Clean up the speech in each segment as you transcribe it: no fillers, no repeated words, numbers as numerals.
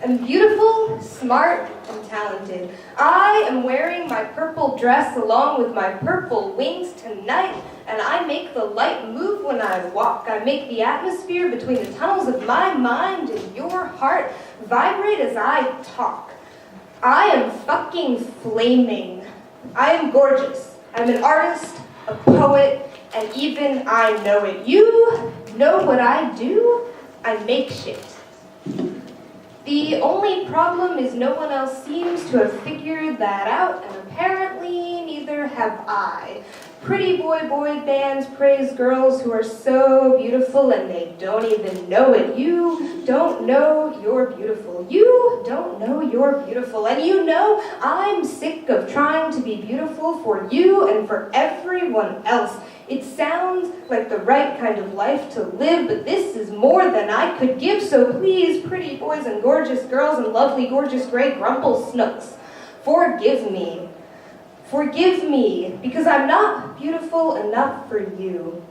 am beautiful, smart, and talented. I am wearing my purple dress along with my purple wings tonight, and I make the light move when I walk. I make the atmosphere between the tunnels of my mind and your heart vibrate as I talk. I am fucking flaming. I am gorgeous. I'm an artist, a poet, and even I know it. You know what I do? I make shit. The only problem is no one else seems to have figured that out, and apparently neither have I. Pretty boy bands praise girls who are so beautiful and they don't even know it. You don't know you're beautiful. You don't know you're beautiful. And you know I'm sick of trying to be beautiful for you and for everyone else. It sounds like the right kind of life to live, but this is more than I could give. So please, pretty boys and gorgeous girls and lovely, gorgeous gray grumple snooks, forgive me. Forgive me, because I'm not beautiful enough for you.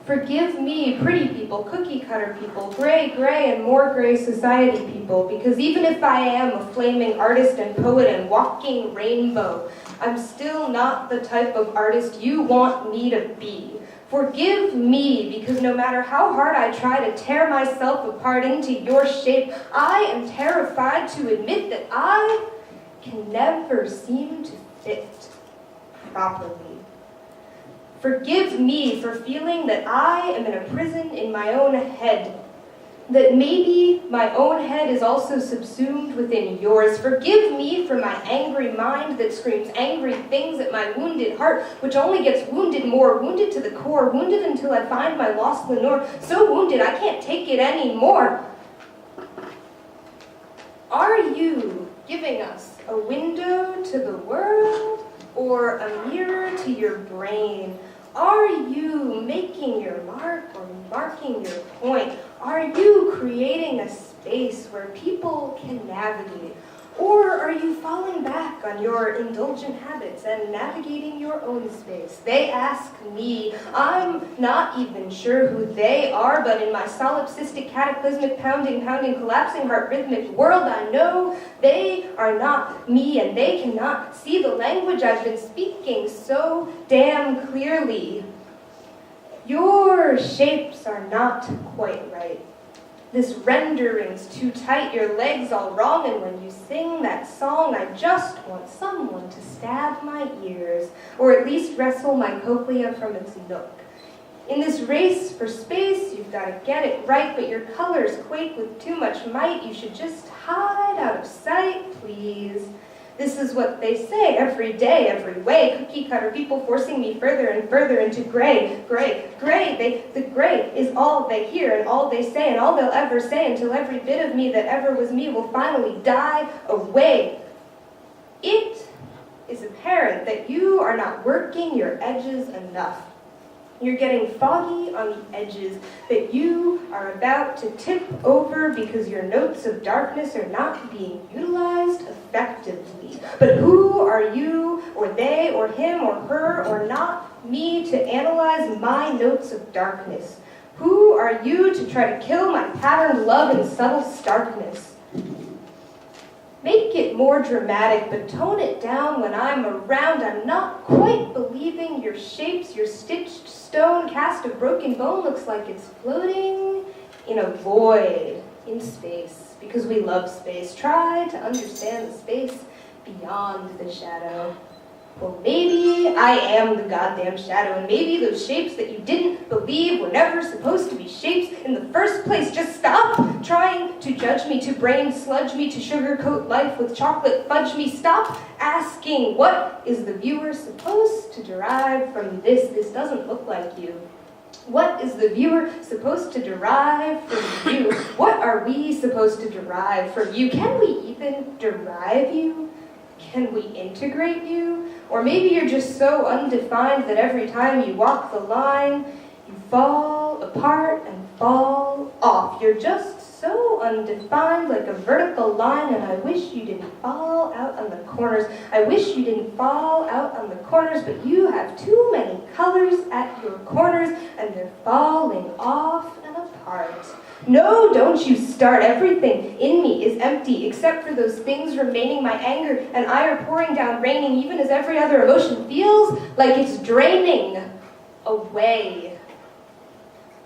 Forgive me, pretty people, cookie cutter people, gray, and more gray society people, because even if I am a flaming artist and poet and walking rainbow, I'm still not the type of artist you want me to be. Forgive me, because no matter how hard I try to tear myself apart into your shape, I am terrified to admit that I can never seem to fit properly. Forgive me for feeling that I am in a prison in my own head, that maybe my own head is also subsumed within yours. Forgive me for my angry mind that screams angry things at my wounded heart, which only gets wounded more, wounded to the core, wounded until I find my lost Lenore, so wounded I can't take it anymore. Are you giving us a window to the world or a mirror to your brain? Are you making your mark or marking your point? Are you creating a space where people can navigate? Or are you falling back on your indulgent habits and navigating your own space? They ask me. I'm not even sure who they are, but in my solipsistic, cataclysmic, pounding, collapsing heart rhythmic world, I know they are not me, and they cannot see the language I've been speaking so damn clearly. Your shapes are not quite right. This rendering's too tight, your legs all wrong, and when you sing that song, I just want someone to stab my ears, or at least wrestle my cochlea from its nook. In this race for space, you've got to get it right, but your colors quake with too much might. You should just hide out of sight, please. This is what they say every day, every way. Cookie cutter people forcing me further and further into gray. The gray is all they hear and all they say and all they'll ever say until every bit of me that ever was me will finally die away. It is apparent that you are not working your edges enough. You're getting foggy on the edges, that you are about to tip over because your notes of darkness are not being utilized effectively. But who are you, or they, or him, or her, or not me to analyze my notes of darkness? Who are you to try to kill my patterned love in subtle starkness? Make it more dramatic, but tone it down when I'm around. I'm not quite believing your shapes, your stitched stone cast of broken bone looks like it's floating in a void in space, because we love space. Try to understand the space beyond the shadow. Well, maybe I am the goddamn shadow, and maybe those shapes that you didn't believe were never supposed to be shapes in the first place. Just stop trying to judge me, to brain sludge me, to sugarcoat life with chocolate fudge me. Stop asking, what is the viewer supposed to derive from this? This doesn't look like you. What is the viewer supposed to derive from you? What are we supposed to derive from you? Can we even derive you? Can we integrate you? Or maybe you're just so undefined that every time you walk the line, you fall apart and fall off. You're just so undefined, like a vertical line, and I wish you didn't fall out on the corners. I wish you didn't fall out on the corners, but you have too many colors at your corners, and they're falling off and apart. No, don't you start. Everything in me is empty. empty, except for those things remaining my anger and ire pouring down, raining, even as every other emotion feels like it's draining away.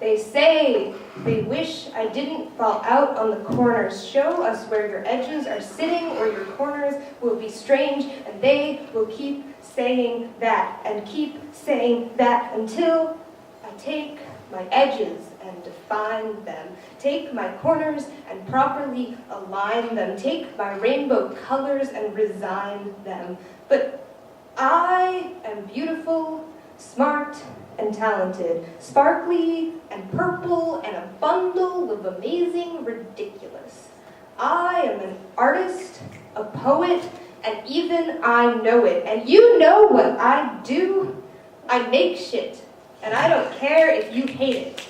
They say they wish I didn't fall out on the corners. Show us where your edges are sitting or your corners will be strange, and they will keep saying that and keep saying that until I take my edges and define them. Take my corners and properly align them. Take my rainbow colors and resign them. But I am beautiful, smart, and talented, sparkly and purple and a bundle of amazing ridiculous. I am an artist, a poet, and even I know it. And you know what I do? I make shit, and I don't care if you hate it.